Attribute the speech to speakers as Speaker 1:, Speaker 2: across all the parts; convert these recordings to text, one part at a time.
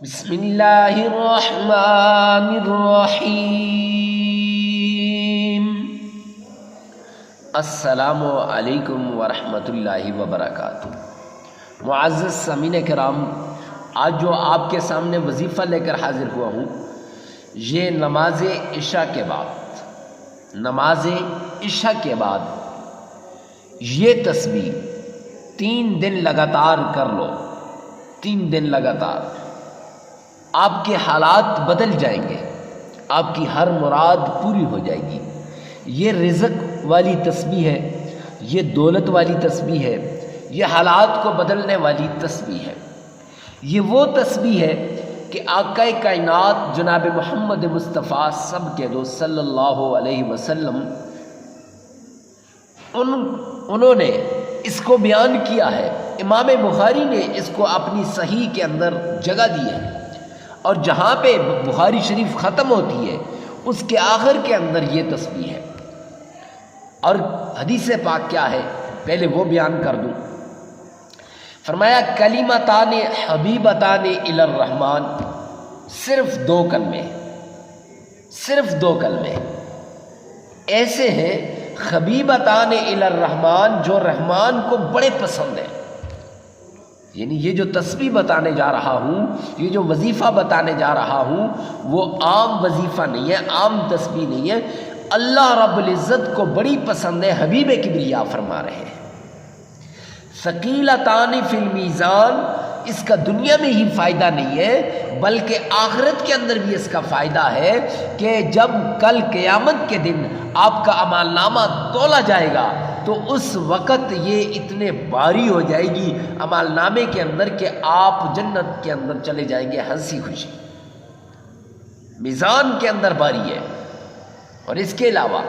Speaker 1: بسم اللہ الرحمن الرحیم۔ السلام علیکم ورحمۃ اللہ وبرکاتہ۔ معزز سامعین کرام، آج جو آپ کے سامنے وظیفہ لے کر حاضر ہوا ہوں، یہ نماز عشاء کے بعد یہ تسبیح 3 دن لگاتار کر لو۔ 3 دن لگاتار آپ کے حالات بدل جائیں گے، آپ کی ہر مراد پوری ہو جائے گی۔ یہ رزق والی تسبیح ہے، یہ دولت والی تسبیح ہے، یہ حالات کو بدلنے والی تسبیح ہے۔ یہ وہ تسبیح ہے کہ آقا کائنات جناب محمد مصطفیٰ سب کے دوست صلی اللہ علیہ وسلم انہوں نے اس کو بیان کیا ہے۔ امام بخاری نے اس کو اپنی صحیح کے اندر جگہ دی ہے، اور جہاں پہ بخاری شریف ختم ہوتی ہے اس کے آخر کے اندر یہ تسبیح ہے۔ اور حدیث پاک کیا ہے پہلے وہ بیان کر دوں۔ فرمایا کلمتان حبیبتان الی الرحمن، صرف 2 کلمے ایسے ہیں حبیبتان الی الرحمن جو رحمان کو بڑے پسند ہیں۔ یعنی یہ جو تسبیح بتانے جا رہا ہوں، یہ جو وظیفہ بتانے جا رہا ہوں، وہ عام وظیفہ نہیں ہے، عام تسبیح نہیں ہے، اللہ رب العزت کو بڑی پسند ہے۔ حبیب کبریا فرما رہے ہیں ثقیلتان فی المیزان، اس کا دنیا میں ہی فائدہ نہیں ہے بلکہ آخرت کے اندر بھی اس کا فائدہ ہے کہ جب کل قیامت کے دن آپ کا اعمال نامہ تولا جائے گا تو اس وقت یہ اتنے بھاری ہو جائے گی اعمال نامے کے اندر کہ آپ جنت کے اندر چلے جائیں گے ہنسی خوشی۔ میزان کے اندر بھاری ہے۔ اور اس کے علاوہ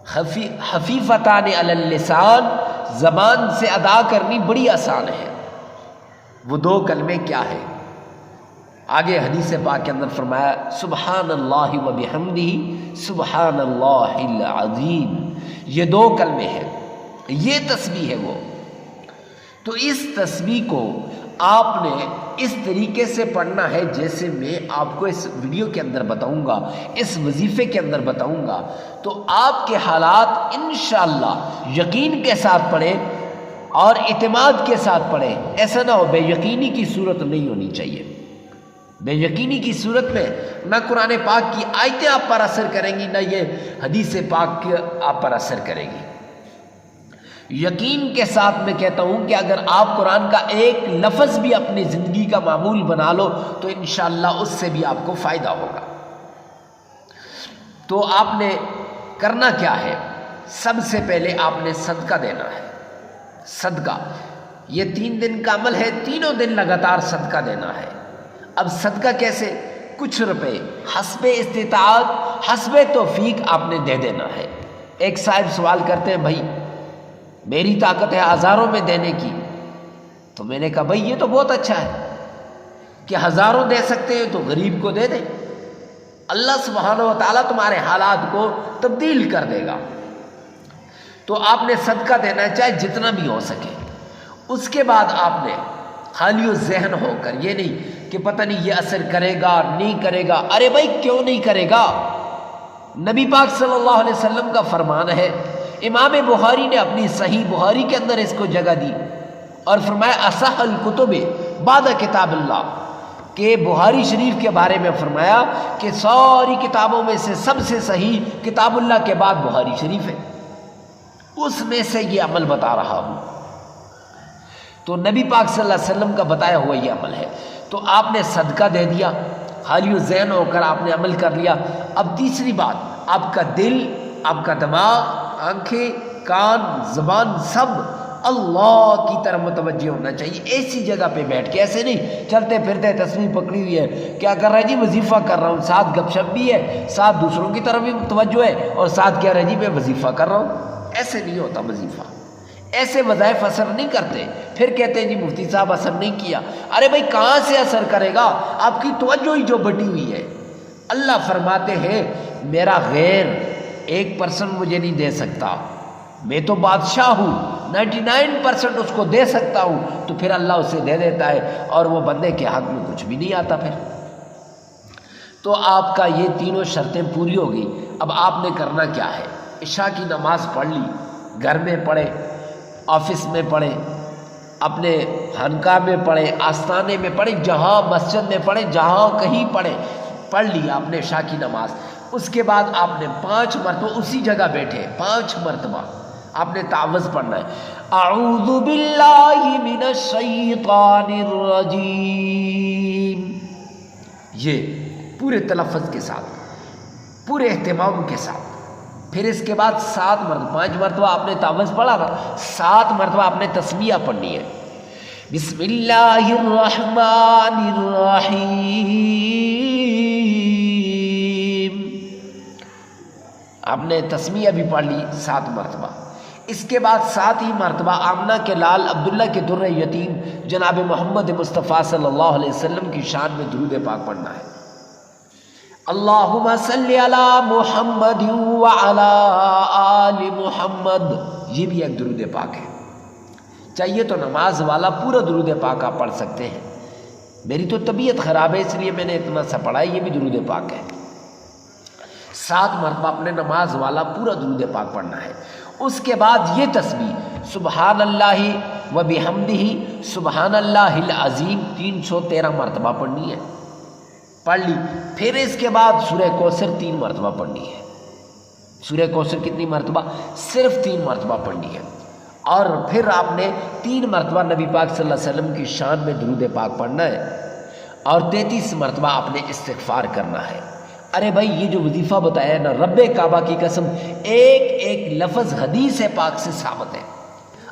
Speaker 1: خفیفتان علی اللسان، زبان سے ادا کرنی بڑی آسان ہے۔ وہ 2 کلمے کیا ہے؟ آگے حدیث پاک کے اندر فرمایا سبحان اللہ و بحمدہ سبحان اللہ العظیم۔ یہ 2 کلمے ہیں، یہ تسبیح ہے وہ۔ تو اس تسبیح کو آپ نے اس طریقے سے پڑھنا ہے جیسے میں آپ کو اس ویڈیو کے اندر بتاؤں گا، اس وظیفے کے اندر بتاؤں گا، تو آپ کے حالات انشاءاللہ یقین کے ساتھ پڑھیں اور اعتماد کے ساتھ پڑھیں۔ ایسا نہ ہو بے یقینی کی صورت نہیں ہونی چاہیے۔ بے یقینی کی صورت میں نہ قرآن پاک کی آیتیں آپ پر اثر کریں گی، نہ یہ حدیث پاک آپ پر اثر کرے گی۔ یقین کے ساتھ میں کہتا ہوں کہ اگر آپ قرآن کا ایک لفظ بھی اپنی زندگی کا معمول بنا لو تو انشاءاللہ اس سے بھی آپ کو فائدہ ہوگا۔ تو آپ نے کرنا کیا ہے؟ سب سے پہلے آپ نے صدقہ دینا ہے۔ صدقہ یہ 3 دن کا عمل ہے، 3 دن لگاتار صدقہ دینا ہے۔ اب صدقہ کیسے؟ کچھ روپے حسب استطاعت، حسب توفیق آپ نے دے دینا ہے۔ ایک صاحب سوال کرتے ہیں بھائی میری طاقت ہے ہزاروں میں دینے کی، تو میں نے کہا بھائی یہ تو بہت اچھا ہے کہ ہزاروں دے سکتے ہیں تو غریب کو دے دیں، اللہ سبحانہ و تعالیٰ تمہارے حالات کو تبدیل کر دے گا۔ تو آپ نے صدقہ دینا ہے چاہے جتنا بھی ہو سکے۔ اس کے بعد آپ نے خالی ذہن ہو کر، یہ نہیں کہ پتہ نہیں یہ اثر کرے گا نہیں کرے گا، ارے بھائی کیوں نہیں کرے گا؟ نبی پاک صلی اللہ علیہ وسلم کا فرمان ہے، امام بخاری نے اپنی صحیح بخاری کے اندر اس کو جگہ دی اور فرمایا اصح الکتب بعد کتاب اللہ، کہ بخاری شریف کے بارے میں فرمایا کہ ساری کتابوں میں سے سب سے صحیح کتاب اللہ کے بعد بخاری شریف ہے، اس میں سے یہ عمل بتا رہا ہوں۔ تو نبی پاک صلی اللہ علیہ وسلم کا بتایا ہوا یہ عمل ہے۔ تو آپ نے صدقہ دے دیا، خالی ذہن ہو کر آپ نے عمل کر لیا۔ اب تیسری بات، آپ کا دل، آپ کا دماغ، آنکھیں، کان، زبان سب اللہ کی طرف متوجہ ہونا چاہیے۔ ایسی جگہ پہ بیٹھ کے، ایسے نہیں چلتے پھرتے تسبیح پکڑی ہوئی ہے کیا کر رہا ہے جی وظیفہ کر رہا ہوں، ساتھ گپ شپ بھی ہے، ساتھ دوسروں کی طرف بھی توجہ ہے، اور ساتھ کیا رہا ہے جی میں وظیفہ کر رہا ہوں۔ ایسے نہیں ہوتا وظیفہ، ایسے وظائف اثر نہیں کرتے۔ پھر کہتے ہیں جی مفتی صاحب اثر نہیں کیا، ارے بھائی کہاں سے اثر کرے گا؟ آپ کی توجہ ہی جو بٹی ہوئی ہے۔ اللہ فرماتے ہیں میرا غیر 1% مجھے نہیں دے سکتا، میں تو بادشاہ ہوں، 99% اس کو دے سکتا ہوں تو پھر اللہ اسے دے دیتا ہے اور وہ بندے کے حق میں کچھ بھی نہیں آتا پھر۔ تو آپ کا یہ تینوں شرطیں پوری ہوگی۔ اب آپ نے کرنا کیا ہے، عشاء کی نماز پڑھ لی، گھر میں پڑھے، آفس میں پڑھے، اپنے خانقاہ میں پڑھے، آستانے میں پڑھے، جہاں مسجد میں پڑھے، جہاں کہیں پڑھے، پڑھ لی آپ نے عشاء کی نماز۔ اس کے بعد آپ نے 5 مرتبہ اسی جگہ بیٹھے 5 مرتبہ آپ نے تعوذ پڑھنا ہے، اعوذ باللہ من الشیطان الرجیم، یہ پورے تلفظ کے ساتھ، پورے اہتمام کے ساتھ۔ پھر اس کے بعد 7 مرتبہ، 5 مرتبہ آپ نے تعوذ پڑھا نا، 7 مرتبہ آپ نے تسمیہ پڑھنی ہے، بسم اللہ الرحمن الرحیم۔ آپ نے تسمیہ بھی پڑھ لی 7 مرتبہ۔ اس کے بعد 7 ہی مرتبہ آمنہ کے لال عبداللہ کے در یتیم جناب محمد مصطفیٰ صلی اللہ علیہ وسلم کی شان میں درود پاک پڑھنا ہے، اللہم صلی علی محمد وعلی آل محمد، یہ بھی ایک درود پاک ہے۔ چاہیے تو نماز والا پورا درود پاک آپ پڑھ سکتے ہیں، میری تو طبیعت خراب ہے اس لیے میں نے اتنا سا پڑھا ہے، یہ بھی درود پاک ہے۔ 7 مرتبہ اپنے نماز والا پورا درود پاک پڑھنا ہے۔ اس کے بعد یہ تسبیح سبحان اللہ و بحمدہ سبحان اللہ العظیم 313 مرتبہ پڑھنی ہے، پڑھ لی۔ پھر اس کے بعد سورہ کوثر 3 مرتبہ پڑھنی ہے۔ سورہ کوثر کتنی مرتبہ؟ صرف 3 مرتبہ پڑھنی ہے۔ اور پھر آپ نے 3 مرتبہ نبی پاک صلی اللہ علیہ وسلم کی شان میں درود پاک پڑھنا ہے اور 33 مرتبہ آپ نے استغفار کرنا ہے۔ ارے بھائی یہ جو وظیفہ بتایا ہے نا، رب کعبہ کی قسم ایک ایک لفظ حدیث پاک سے ثابت ہے۔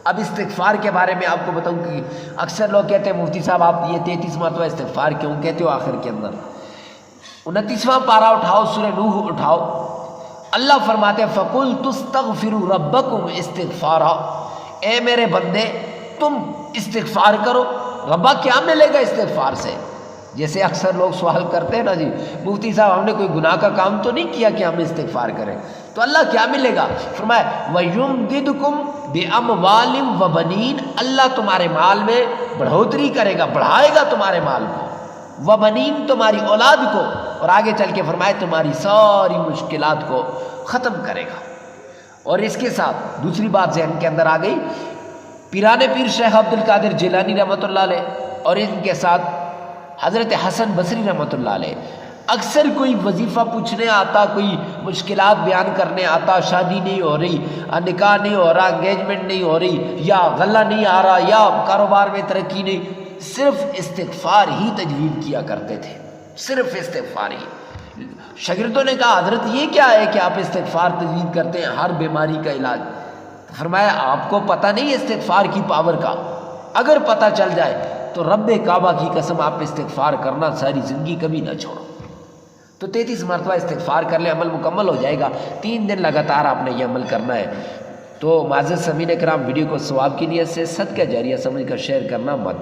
Speaker 1: اب استغفار کے بارے میں آپ کو بتاؤں کہ اکثر لوگ کہتے ہیں مفتی صاحب آپ یہ 33 مرتبہ استغفار کیوں کہتے ہو آخر کے اندر؟ 29واں پارہ اٹھاؤ، سورہ نوح اٹھاؤ، اللہ فرماتے ہیں فَقُلْتُ اسْتَغْفِرُوا رَبَّكُمْ اسْتِغْفَارًا، اے میرے بندے تم استغفار کرو، ربا کیا ملے گا استغفار سے؟ جیسے اکثر لوگ سوال کرتے ہیں نا، جی مفتی صاحب ہم نے کوئی گناہ کا کام تو نہیں کیا کہ ہم استغفار کریں، تو اللہ کیا ملے گا؟ فرمایا وَيُمْدِدْكُمْ بِأَمْوَالٍ وَبَنِينَ، اللہ تمہارے مال میں بڑھوتری کرے گا، بڑھائے گا تمہارے مال کو، وَبَنِينَ تمہاری اولاد کو، اور آگے چل کے فرمائے تمہاری ساری مشکلات کو ختم کرے گا۔ اور اس کے ساتھ دوسری بات ذہن کے اندر آ گئی، پیران پیر شیخ عبد القادر جیلانی رحمۃ اللہ علیہ اور ان کے ساتھ حضرت حسن بصری رحمۃ اللہ علیہ، اکثر کوئی وظیفہ پوچھنے آتا، کوئی مشکلات بیان کرنے آتا، شادی نہیں ہو رہی، نکاح نہیں ہو رہا، انگیجمنٹ نہیں ہو رہی، یا غلہ نہیں آ رہا، یا کاروبار میں ترقی نہیں، صرف استغفار ہی تجوید کیا کرتے تھے، صرف استغفار ہی۔ شاگردوں نے کہا حضرت یہ کیا ہے کہ آپ استغفار تجوید کرتے ہیں ہر بیماری کا علاج؟ فرمایا آپ کو پتہ نہیں استغفار کی پاور کا، اگر پتہ چل جائے تو رب کعبہ کی قسم آپ استغفار کرنا ساری زندگی کبھی نہ چھوڑو۔ تو 33 مرتبہ استغفار کر لیں، عمل مکمل ہو جائے گا۔ 3 دن لگاتار آپ نے یہ عمل کرنا ہے۔ تو معزز سامعین کرام، ویڈیو کو ثواب کی نیت سے صدقہ جاریہ سمجھ کر شیئر کرنا مت